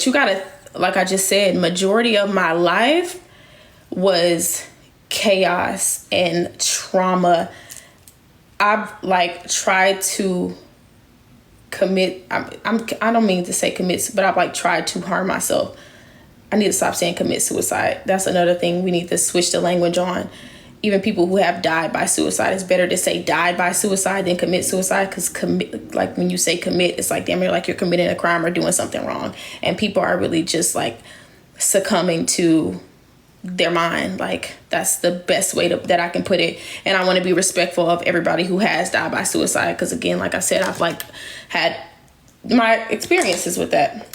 But you gotta, like I just said, majority of my life was chaos and trauma. I've like tried to commit, I don't mean to say commit, but I've like tried to harm myself. I need to stop saying commit suicide. That's another thing we need to switch the language on. Even people who have died by suicide, it's better to say died by suicide than commit suicide, because commit, like when you say commit, it's like damn near like you're committing a crime or doing something wrong, and people are really just like succumbing to their mind. Like that's the best way that I can put it. And I want to be respectful of everybody who has died by suicide, because again, like I said, I've like had my experiences with that.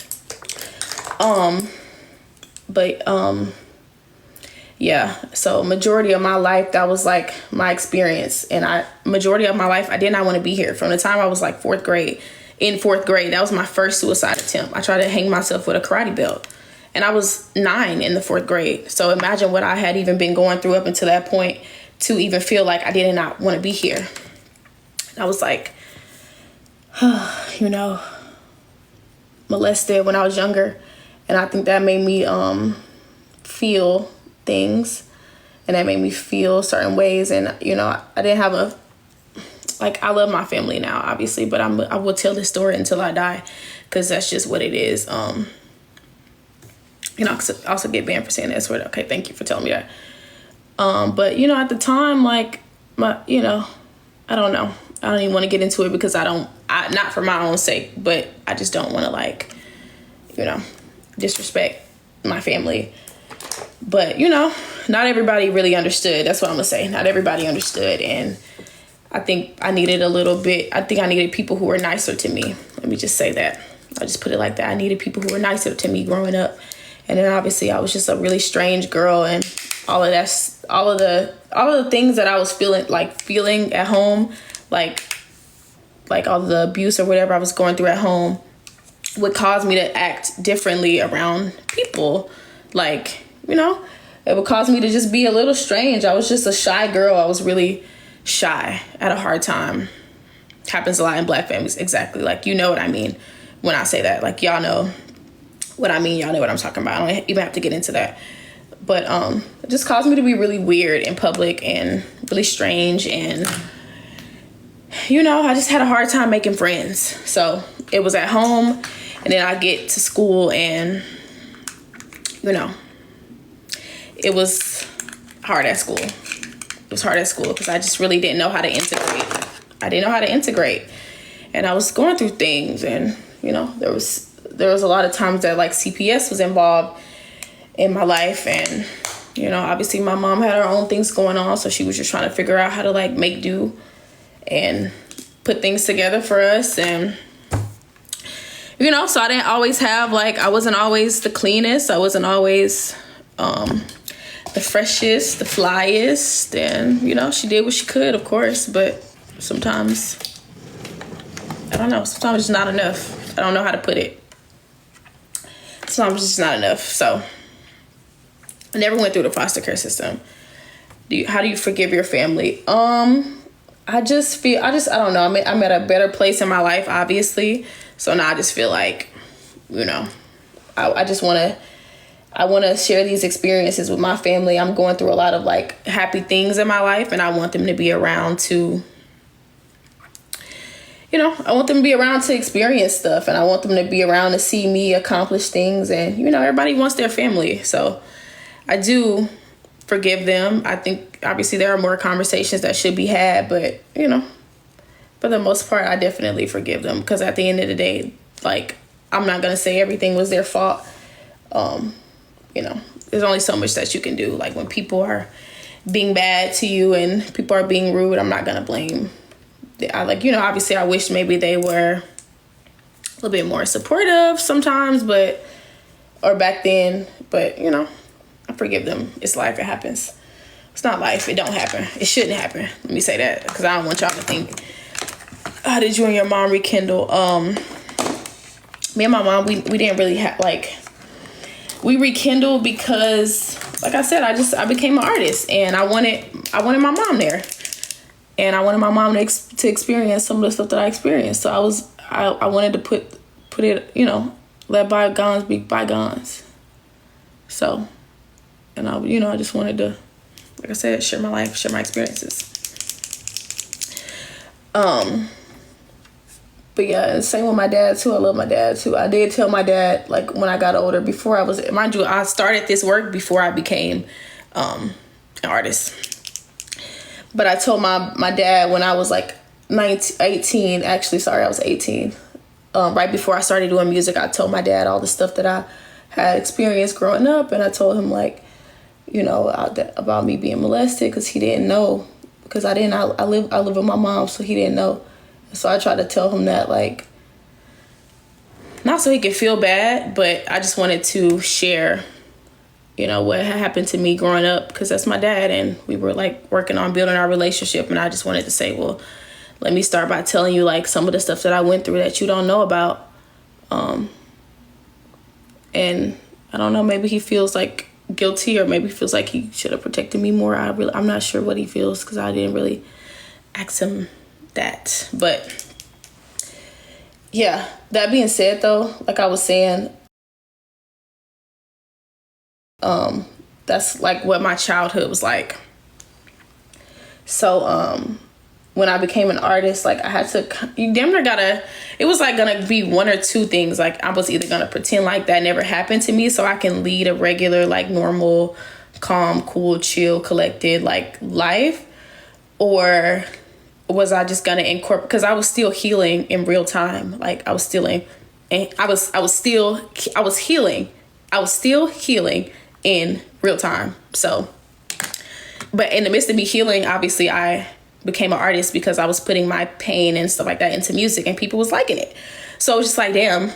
Yeah, so majority of my life, that was like my experience. And majority of my life, I did not want to be here. From the time I was like fourth grade, that was my first suicide attempt. I tried to hang myself with a karate belt, and I was 9 in the 4th grade. So imagine what I had even been going through up until that point to even feel like I did not want to be here. I was like, molested when I was younger. And I think that made me feel things, and that made me feel certain ways. And I didn't have I love my family now, obviously, but I will tell this story until I die, because that's just what it is. I also get banned for saying that word. Okay, thank you for telling me that. But at the time, like I don't know, I don't even want to get into it, because not for my own sake, but I just don't want to disrespect my family. But not everybody really understood. That's what I'm gonna say. Not everybody understood, and I think I needed people who were nicer to me. Let me just say that. I just put it like that. I needed people who were nicer to me growing up. And then obviously I was just a really strange girl, and all of the things that I was feeling at home, like all the abuse or whatever I was going through at home, would cause me to act differently around people. It would cause me to just be a little strange. I was just a shy girl. I was really shy. I had a hard time. Happens a lot in Black families. Exactly. Like, you know what I mean when I say that. Like, y'all know what I mean. Y'all know what I'm talking about. I don't even have to get into that. But it just caused me to be really weird in public and really strange. And, I just had a hard time making friends. So it was at home, and then I get to school, and, it was hard at school. It was hard at school because I just really didn't know how to integrate. I didn't know how to integrate. And I was going through things, and, there was a lot of times that like CPS was involved in my life. And, obviously my mom had her own things going on. So she was just trying to figure out how to like make do and put things together for us. And, so I didn't always have I wasn't always the cleanest. I wasn't always the freshest, the flyest. And, she did what she could, of course. But sometimes, I don't know, sometimes it's not enough. I don't know how to put it. Sometimes it's just not enough. So I never went through the foster care system. How do you forgive your family? I don't know. I'm at a better place in my life, obviously. So now I just feel like, I just want to share these experiences with my family. I'm going through a lot of happy things in my life, and I want them to be around to, I want them to be around to experience stuff, and I want them to be around to see me accomplish things. And, everybody wants their family. So I do forgive them. I think obviously there are more conversations that should be had, but, for the most part, I definitely forgive them, because at the end of the day, I'm not going to say everything was their fault. There's only so much that you can do. Like when people are being bad to you and people are being rude, I'm not going to blame. Obviously I wish maybe they were a little bit more supportive sometimes, or back then, but I forgive them. It's life. It happens. It's not life. It don't happen. It shouldn't happen. Let me say that, because I don't want y'all to think, how did you and your mom rekindle? Me and my mom, we didn't really have we rekindled because, like I said, I became an artist, and I wanted my mom there, and I wanted my mom to experience some of the stuff that I experienced. So I wanted to put it, let bygones be bygones. So, and I just wanted to, like I said, share my life, share my experiences. But yeah, same with my dad too. I love my dad too. I did tell my dad, like, when I got older, before I was, mind you, I started this work before I became an artist. But I told my dad when I was like 18, actually, sorry, I was 18. Right before I started doing music, I told my dad all the stuff that I had experienced growing up. And I told him, like, about me being molested, because he didn't know. Because I live with my mom, so he didn't know. So I tried to tell him that, like, not so he could feel bad, but I just wanted to share, what had happened to me growing up, because that's my dad, and we were, like, working on building our relationship. And I just wanted to say, well, let me start by telling you, like, some of the stuff that I went through that you don't know about. And I don't know, maybe he feels like guilty, or maybe feels like he should have protected me more. I'm not sure what he feels, because I didn't really ask him that. But yeah, that being said, though, like I was saying, that's like what my childhood was like. So when I became an artist, like, I had to, you damn near it was like gonna be one or two things. Like, I was either gonna pretend like that never happened to me so I can lead a regular, like, normal, calm, cool, chill, collected, like, life, or was I just gonna incorporate, because I was still healing in real time. Like, I was still healing in real time. So, but in the midst of me healing, obviously I became an artist because I was putting my pain and stuff like that into music, and people was liking it. So it was just like, damn,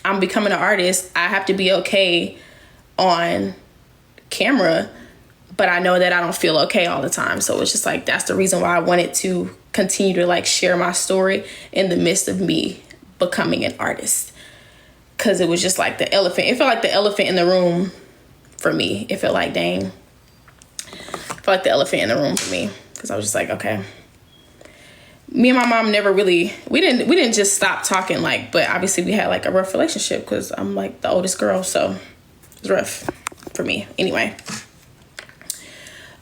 I'm becoming an artist. I have to be okay on camera, but I know that I don't feel okay all the time. So it's just like, that's the reason why I wanted to continue to, like, share my story in the midst of me becoming an artist. Because it was just like the elephant. It felt like the elephant in the room for me. It felt like, dang. It felt like the elephant in the room for me. Because I was just like, okay. Me and my mom never really, we didn't just stop talking, like, but obviously we had, like, a rough relationship because I'm, like, the oldest girl. So it was rough for me. Anyway.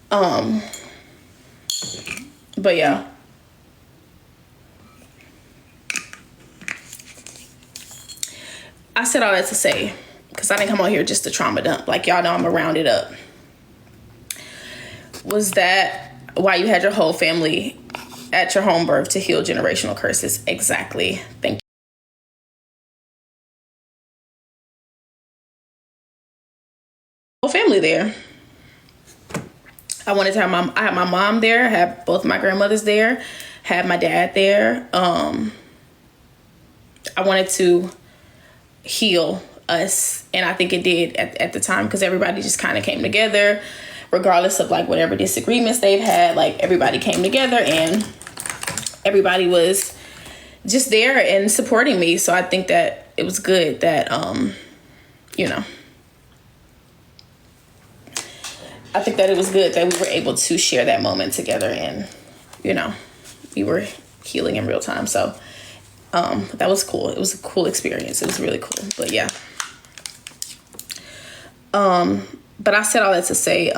But yeah. I said all that to say, because I didn't come out here just to trauma dump. Like, y'all know I'm going to round it up. Was that why you had your whole family at your home birth to heal generational curses? Exactly. Thank you. Whole family there. I wanted to have I had my mom there. I had both my grandmothers there. Had my dad there. I wanted to heal us, and I think it did at the time, because everybody just kind of came together, regardless of, like, whatever disagreements they've had. Like, everybody came together and everybody was just there and supporting me. So I think that it was good that I think that it was good that we were able to share that moment together, and we were healing in real time. So that was cool. It was a cool experience. It was really cool. But yeah. But I said all that to say,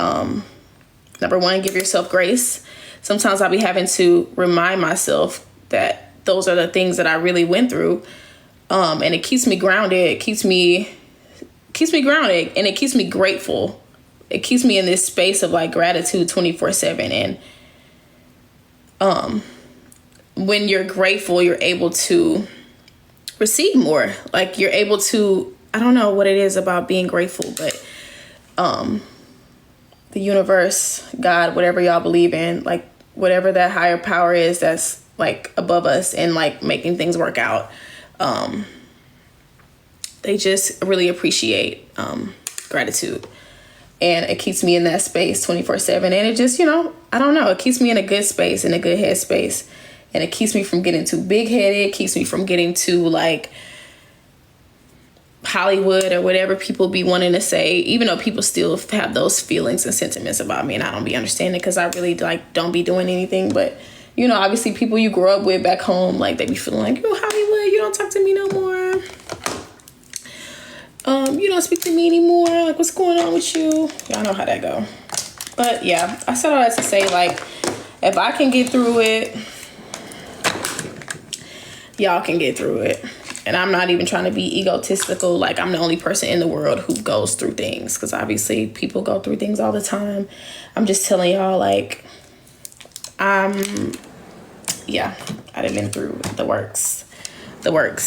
number one, give yourself grace. Sometimes I'll be having to remind myself that those are the things that I really went through. And it keeps me grounded. It keeps me grounded, and it keeps me grateful. It keeps me in this space of, like, gratitude 24/7. And when you're grateful, you're able to receive more. Like, you're able to, I don't know what it is about being grateful, but the universe, God, whatever y'all believe in, like, whatever that higher power is that's, like, above us and, like, making things work out, they just really appreciate gratitude. And it keeps me in that space 24/7. And it just, I don't know, it keeps me in a good space, in a good head space. And it keeps me from getting too big-headed. It keeps me from getting too, like, Hollywood or whatever people be wanting to say, even though people still have those feelings and sentiments about me, and I don't be understanding, because I really, like, don't be doing anything. But obviously people you grow up with back home, like, they be feeling like, you Hollywood, you don't talk to me no more. you don't speak to me anymore. Like, what's going on with you? Y'all know how that go. But yeah, I said all that to say, like, if I can get through it, y'all can get through it. And I'm not even trying to be egotistical, like I'm the only person in the world who goes through things, because obviously people go through things all the time. I'm just telling y'all, like, yeah, I've been through the works,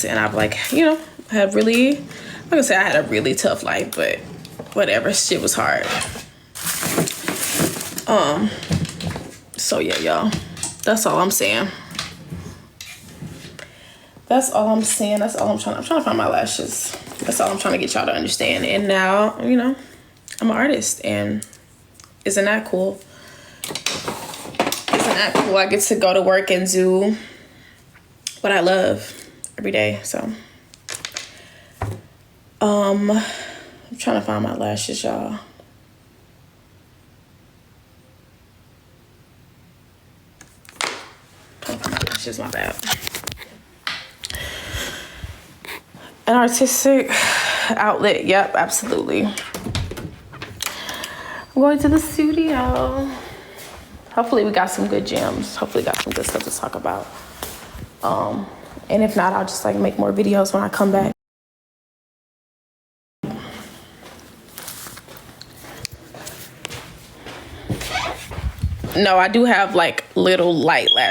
and I've, like, you know, had really, like I said, I had a really tough life, but whatever, shit was hard. So yeah, y'all, that's all I'm saying. That's all I'm saying. That's all I'm trying to find my lashes. That's all I'm trying to get y'all to understand. And now, you know, I'm an artist, and isn't that cool? Isn't that cool? I get to go to work and do what I love every day. So, I'm trying to find my lashes, y'all. Trying to find my lashes, my bad. An artistic outlet, yep, absolutely. I'm going to the studio. Hopefully we got some good gems. Hopefully got some good stuff to talk about. And if not, I'll just, like, make more videos when I come back. No, I do have, like, little light lashes.